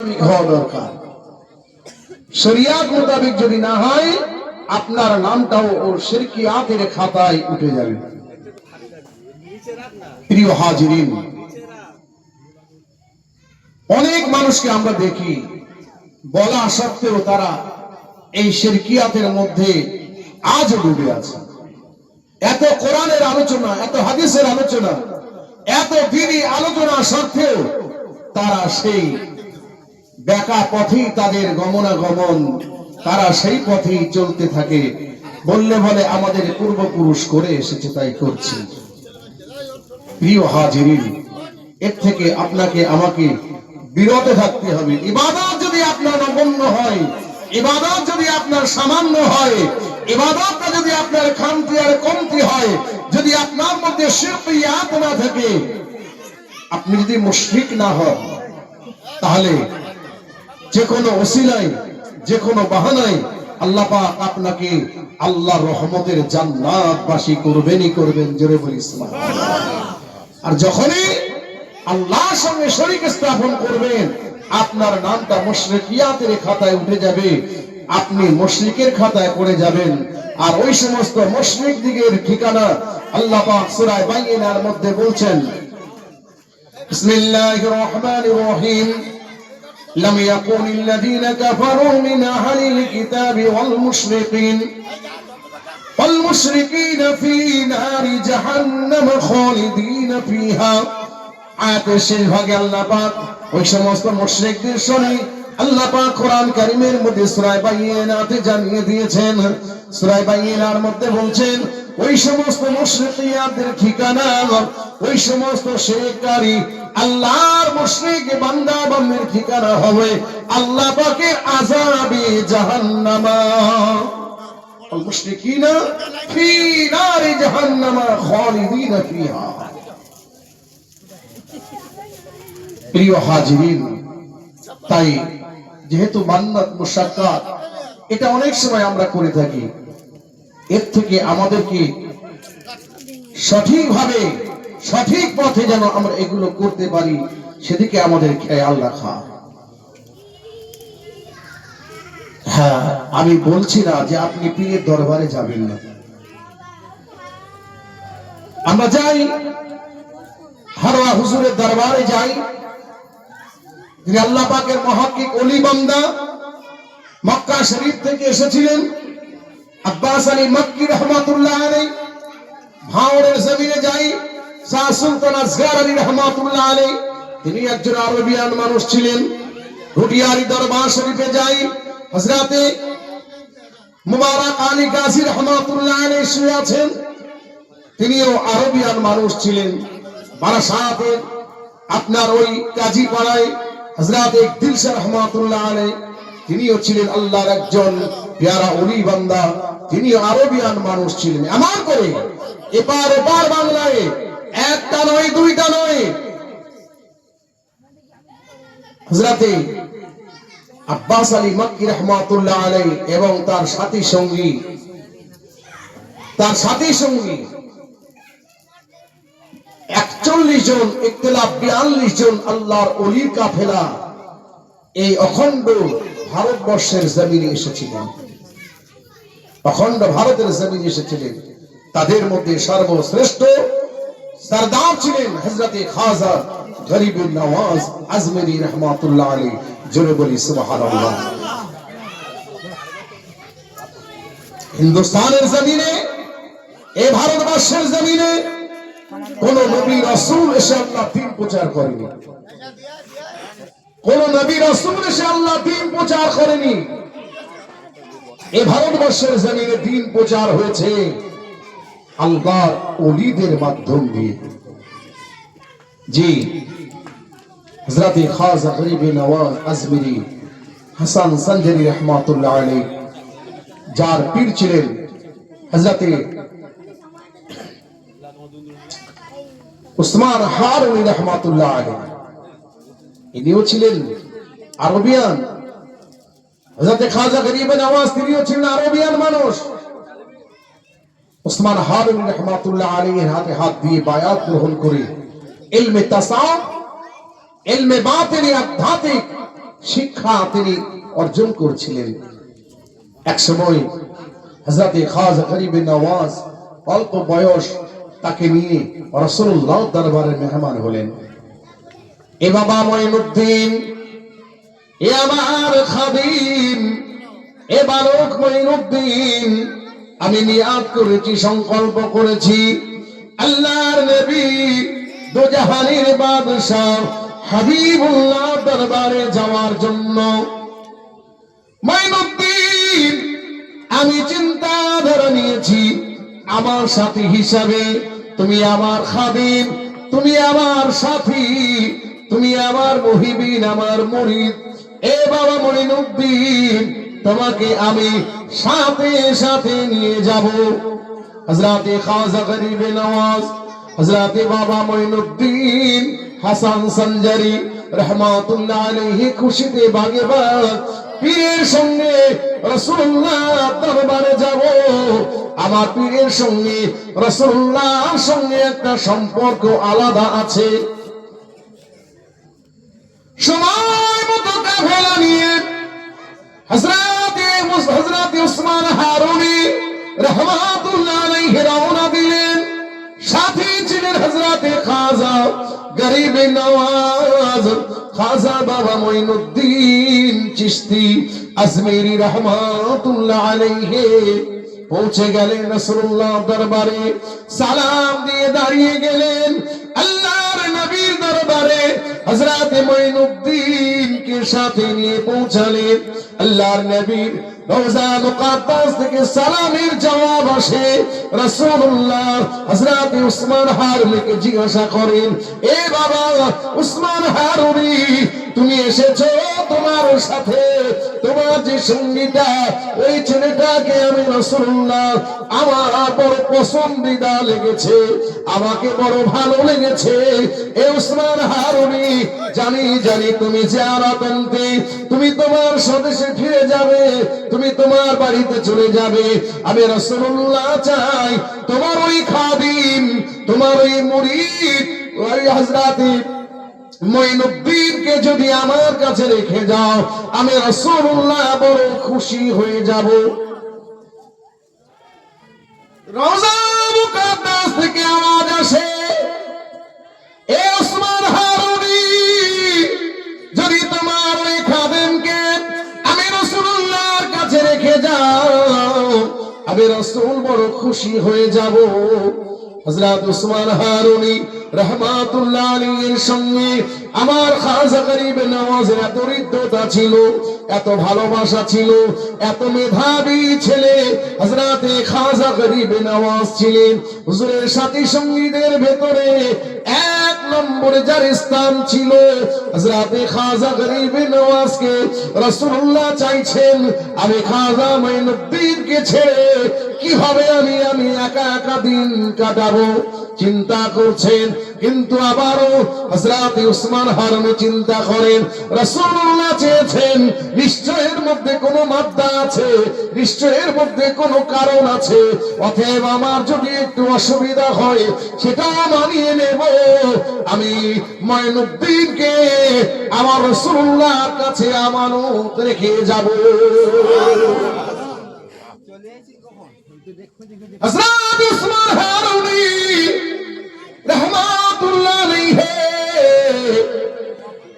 হওয়া দরকার। শরিয়াত মোতাবেক যদি না হয় আপনার নামটাও ওর শিরকিয়াতের খাতায় উঠে যাবে। প্রিয় হাজিরিন, অনেক মানুষকে আমরা দেখি বলা সত্ত্বেও তারা এই শিরকিয়াতের মধ্যে আজও ডুবে আছে। এত কোরআনের আলোচনা, এত হাদিসের আলোচনা, এত দ্বীনি আলোচনা সত্ত্বেও তারা সেই বেকা পথেই তাদের গমনাগমন, তারা সেই পথেই চলতে থাকে। বললে বলে আমাদের পূর্বপুরুষ করে এসেছে তাই করছি। প্রিয় হাজিরিন, এর থেকে আপনাকে আমাকে বিরত থাকতে হবে। ইবাদত যদি আপনার নগণ্য হয়, ইবাদত যদি আপনার সামান্য হয়, ইবাদতটা যদি আপনার খামতি আর কমতি হয়, যদি আপনার মধ্যে শিরকিয়াত না থাকে, আপনি যদি মুশরিক না হন, তাহলে যে কোনো ওসিলায়, যে কোনো বাহানায় আল্লাহ পাক আপনাকে আল্লাহর রহমতের জান্নাতবাসী করবেনই করবেন। জোরে বলি সুবহানাল্লাহ। আর যখনই আল্লাহর সঙ্গে শরীক স্থাপন করবেন, আপনার নামটা মুশরিকিয়াতের খাতায় উঠে যাবে, আপনি মুশরিকের খাতায় পড়ে যাবেন। আর ওই সমস্ত মুশরিক দিগের ঠিকানা আল্লাহ পাক সূরা বাইয়িনার মধ্যে বলছেন, বিসমিল্লাহির রহমানির রহিম, لم يكن الذين كفروا من أهل الكتاب والمشركين في نار جهنم خالدين فيها। আয়াতের শেষ ভাগে আল্লাহ পাক ওই সমস্ত মুশরিকদের শোনে আল্লাহ পাক কোরআন কারীমের মধ্যে সূরা বাইয়িনাতে জানিয়ে দিয়েছেন। সূরা বাইয়িনার মধ্যে বলছেন ওই সমস্ত মুশরিকিয়াতদের ঠিকানা, ওই সমস্ত শিরককারী আল্লাহর মুশরিক বান্দা বান্দির ঠিকানা হবে আল্লাহ পাকের আযাবে জাহান্নাম। আল মুশরিকিনা ফি নারি জাহান্নাম খালিদিনা ফিহা। প্রিয় হাজিরিন, তাই যেহেতু মান্নাত মুশাক্কাত এটা অনেক সময় আমরা করে থাকি, এর থেকে আমাদেরকে সঠিকভাবে সঠিক পথে যেন আমরা এগুলো করতে পারি সেদিকে আমাদের খেয়াল রাখা। হ্যাঁ, আমি বলছি না যে আপনি পীরের দরবারে যাবেন না। আমরা যাই, হারওয়া হুজুরের দরবারে যাই, যিনি আল্লাহ পাকের মুহাক্কিক ওলি বান্দা, মক্কা শরীফ থেকে এসেছিলেন। আব্বাস আলী মক্কি রাহমাতুল্লাহ আলাইহি। ভাওরের জমিনে যাই, শাহ সুলতান আসগর আলী রাহমাতুল্লাহ আলাইহি, তিনি একজন আরবিয়ান মানুষ ছিলেন। হুটিয়ারি দরবার শরীফে যাই, হযরতে মুবারক আলী গাজী রাহমাতুল্লাহ আলাইহি শুয়ে আছেন, তিনিও আরবিয়ান মানুষ ছিলেন। বারাসাতে আপনার ওই কাজী পাড়ায় হযরতে দিলশা রাহমাতুল্লাহ আলাইহি, তিনিও ছিলেন আল্লাহর একজন পেয়ারা ওলি বান্দা, তিনিও আরবিয়ান মানুষ ছিলেন। এমন করে এপার ওপার বাংলায় একটা নয় দুইটা নয়, হযরতে আব্বাস আলী মক্কি রাহমাতুল্লাহ আলাইহি এবং তার সাথী সঙ্গী 41 জন, ইখতিলাফ 42 জন আল্লাহর ওলির কাফেলা এই অখণ্ড ভারতবর্ষের জমিনে এসেছিলেন, অখণ্ড ভারতের জমিনে এসেছিলেন। তাদের মধ্যে সর্বশ্রেষ্ঠ সরদার ছিলেন হযরতে খাজা গরিবুন নওয়াজ আজমেরি রাহমাতুল্লাহ আলাইহি। জোরে বলি সুবহানাল্লাহ। হিন্দুস্তানের জমিনে, এই ভারতবর্ষের জমিনে কোন নবী রাসূল এসে আল্লাহ দ্বীন প্রচার করেনি, কোন নবী রাসূল এসে আল্লাহ দ্বীন প্রচার করেনি। এই ভারতবর্ষের জমিনে দ্বীন প্রচার হয়েছে আল্লাহর ওলিদের মাধ্যম দিয়ে। জি, হযরতে খাজা গরিবে নওয়াজ আজমেরি হাসান সঞ্জরি রাহমাতুল্লাহ আলাইহি, যার পীর ছিলেন হযরতে উসমান হারুনি রাহমাতুল্লাহ আলাইহি, ইনিও ছিলেন আরবিয়ান। হযরতে খাজা গরিবে নওয়াজ তিনিও ছিলেন আরবিয়ান মানুষ। উসমান হারুনি রাহমাতুল্লাহ আলাইহির হাতে হাত দিয়ে বায়াত গ্রহণ করে ইলমে তাসাউফ, ইলমে বাতিনি আধ্যাত্মিক শিক্ষা তিনি অর্জন করছিলেন। এক সময় হযরত খাজা গরিব নওয়াজ অল্প বয়স, তাকে নিয়ে রাসূলুল্লাহ দরবারে মেহমান হলেন। এ বাবা মঈনুদ্দিন, এ আমার খাদিম, এ বালক মঈনুদ্দিন, আমি নিয়াত করেছি, সংকল্প করেছি আল্লাহর নবী দোজাহানের বাদশাহ হাবিবুল্লাহ দরবারে যাওয়ার জন্য। মঈনুদ্দিন, আমি চিন্তাধারা নিয়েছি, আমার সাথী হিসাবে তুমি আমার খাদিম, তুমি আমার সাথী, তুমি আমার মুহিবিন, আমার মুরিদ। এ বাবা মঈনুদ্দিন, তোমাকে আমি সাথে সাথে নিয়ে যাব। হযরত খাজা গরিব নওয়াজ, হযরত বাবা মঈনুদ্দিন হাসান সঞ্জারি রহমাতুল্লাহ আলাইহি খুশিতে বাগেবাগ পীরের সঙ্গে রাসূলুল্লাহ দরবারে যাব। আমার পীরের সঙ্গে রাসূলুল্লাহর সঙ্গে একটা সম্পর্ক আলাদা আছে। সময় মতো কাফেলা নিয়ে হযরত উসমান হারুনি রহমাতুল্লাহ আলাইহি রওনা দিলেন। সাথে ছিলেন হযরত খাজা গরিব নওয়াজ, খাজা বাবা মঈনুদ্দিন চিশতি আজমেরি রহমাতুল্লাহ আলাইহি। পৌঁছে গেলেন রাসূলুল্লাহ দরবারে, সালাম দিয়ে দাঁড়িয়ে গেলেন আল্লাহর নবীর দরবারে। হযরত মঈনুদ্দিন কে সাথে নিয়ে পৌঁছালেন। আল্লাহর নবীর রওজা মুকাদ্দাস থেকে সালামের জবাব আসে। রাসূলুল্লাহ হযরত উসমান হারুনিকে জিজ্ঞাসা করেন, এ বাবা উসমান হারুনি, তুমি এসেছো, তোমার সাথে তোমার যে সঙ্গীটা, ওই ছেলেটাকে আমি রাসূলুল্লাহ আমার বড় পছন্দিদা লেগেছে, আমাকে বড় ভালো লেগেছে। এ উসমান হারুনি, জানি তুমি জিয়ারাতে, তুমি তোমার স্বদেশে ফিরে যাবে, তুমি তোমার বাড়িতে চলে যাবে। আমি রাসূলুল্লাহ চাই তোমার ওই খাদিম, তোমার ওই মুরিদ, ওই হযরত মঈনুদ্দিনকে যদি আমার কাছে রেখে যাও, আমি রাসূলুল্লাহ বড় খুশি হয়ে যাব। রওজা মুকাদ্দাস থেকে আওয়াজ আসে, এ উসমান হারুনি, যদি তোমার ওই খাদেমকে আমি রাসূলুল্লাহর কাছে রেখে যাও, আমি রাসূল বড় খুশি হয়ে যাব। হযরত উসমান হারুনি রহমাতুল্লাহ আলাইহির সঙ্গে আমার খাজা গরিব নওয়াজের এত হৃদ্যতা ছিল, এত ভালোবাসা ছিল, এত মেধাবী ছেলে হযরত খাজা গরিব নওয়াজ ছিলেন। হুজুরের সাথী সঙ্গীদের ভেতরে এক নম্বরে যার স্থান ছিল, হযরত খাজা গরিব নওয়াজকে রাসূলুল্লাহ চাইছেন আমি খাজা মঈনুদ্দিনকে ছেড়ে কিভাবে আমি একা একা দিন কাটাবো, চিন্তা করছেন। কিন্তু আবারও হযরত উসমান হারুনি চিন্তা করেন, রাসূলুল্লাহ চেয়েছেন, নিশ্চয়ের মধ্যে কোনো মাদ্দা আছে, নিশ্চয়ের মধ্যে কোনো কারণ আছে, অতএব আমার যদি একটু অসুবিধা হয় সেটাও মানিয়ে নেব। আমি মঈনুদ্দিনকে আমার রাসূলুল্লাহর কাছে আমানত রেখে যাব। হযরত উসমান হারুনি রহমাতুল্লাহ আলাইহি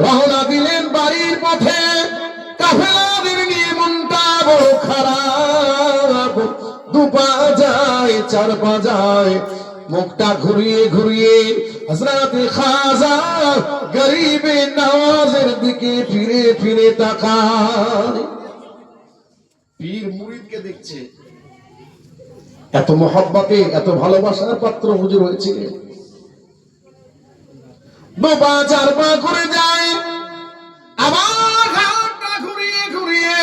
রওনা দিলেন বাড়ির পথে। কাফেলাদের নিয়ে মনটা বড় খারাপ, দুপা যায়, চার পা যায়, মুখটা ঘুরিয়ে ঘুরিয়ে হযরত খাজা গরিব নওয়াজের দিকে ফিরে ফিরে তাকায়। পীর মুরিদকে দেখছে, এত মহব্বতে, এত ভালোবাসার পাত্র হুজুর হয়েছিলেন। দুপা চার পা করে যায়, আবার ঘাটটা ঘুরিয়ে ঘুরিয়ে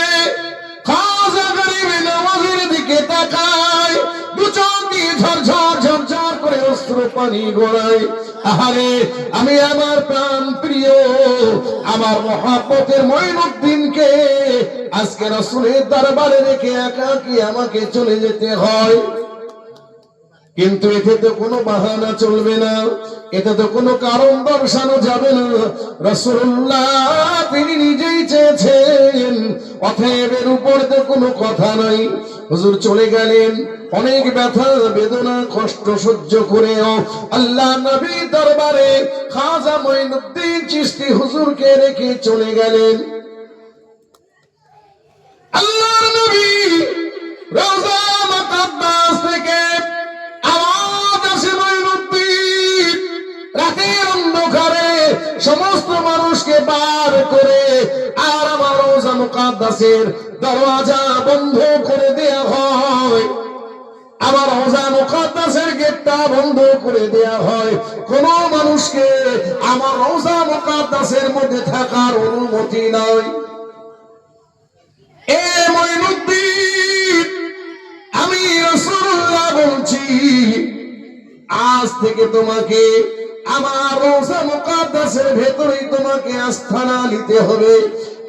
খাজা গরিব নওয়াজের দিকে তাকায়। দু চোখ দিয়ে ঝরঝর ঝরঝর করে অশ্রু পানি গড়ায়। আহারে, আমি আমার প্রাণ প্রিয়, আমার মহব্বতের মঈনুদ্দিনকে আজকে রাসূলের দরবারে রেখে একাকী আমাকে চলে যেতে হয়। কিন্তু এতে তো কোনো বাহানা চলবে না, এতে তো কোনো কারণ দর্শানো যাবে না। রাসূলুল্লাহ তিনি নিজেই চেয়েছেন, অতএব এর উপর তো কোনো কথা নাই। হুজুর চলে গেলেন, অনেক ব্যথা বেদনা কষ্ট সহ্য করেও আল্লাহ নবী দরবারে খাজা মঈনুদ্দিন চিশতি হুজুরকে রেখে চলে গেলেন। আল্লাহর নবী রওজা মুকাদ্দাস থেকে আওয়াজ আসে, মঈনুদ্দিন রাতের অন্ধকারে সমস্ত মানুষকে বার করে আর আমার রওজা মুকাদ্দাসের দরওয়াজা বন্ধ করে দেয়া হয়, আমার রওজা মুকাদ্দাসের গেটটা বন্ধ করে দেয়া হয়। কোন মানুষকে আমার রওজা মুকাদ্দাসের মধ্যে থাকার অনুমতি নাই। এ মঈনুদ্দিন, আমি রাসূলুল্লাহ বলছি, আজ থেকে তোমাকে আমার রওজা মুকাদ্দাসের ভেতরেই তোমাকে আস্থানা নিতে হবে।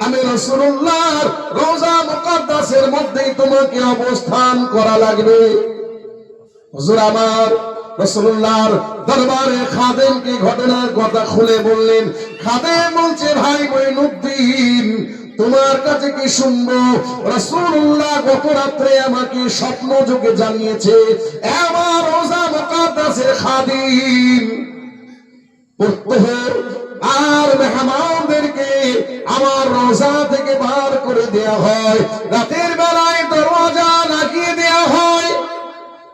আমি রাসূলুল্লাহর রওজা মুকাদ্দাসের মধ্যেই তোমাকে অবস্থান করা লাগবে। হুজুর আমার রাসূলুল্লাহর দরবারে খাদেমকে ঘটনার কথা খুলে বললেন। খাদেম বলছে, ভাই মঈনুদ্দিন, তোমার কাছে কি শুনবো? রাসূলুল্লাহ গত রাত্রে আমাকে স্বপ্ন যোগে জানিয়েছে আমার রওজা মুকাদ্দাসের খাদিম প্রত্যহ আর মেহমানদেরকে আমার রওজা থেকে বার করে দেয়া হয়, রাতের বেলায় দরওয়াজা লাগিয়ে দেয়া হয়,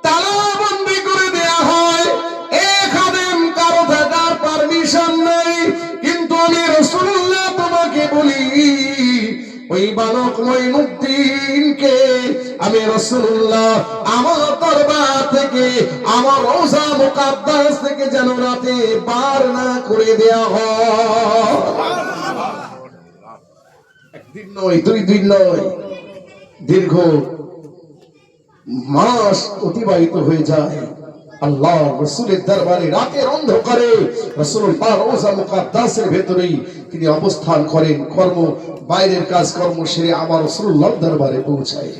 তালাবন্দি করে দেয়া হয়। এ খাদেম কারো থাকার পারমিশন নাই। কিন্তু আমি রাসূলুল্লাহ তোমাকে বলি, ওই বালক মঈনুদ্দিনকে আমি রাসূলুল্লাহ আমার দরবার থেকে আমার রওজা মুকাদ্দাস থেকে যেন রাতে বার না করে দেয়া হয়। একদিন নয়, দুই দিন নয়, দীর্ঘ মাস অতিবাহিত হয়ে যায়। আল্লাহ রাসূলের দরবারে রাতের অন্ধকারে রাসূলুল্লাহ রওজা মুকাদ্দাসের ভেতরেই তিনি অবস্থান করেন। কর্ম বাইরের কাজ কর্ম সেরে আবার রাসূলুল্লাহর দরবারে পৌঁছায়।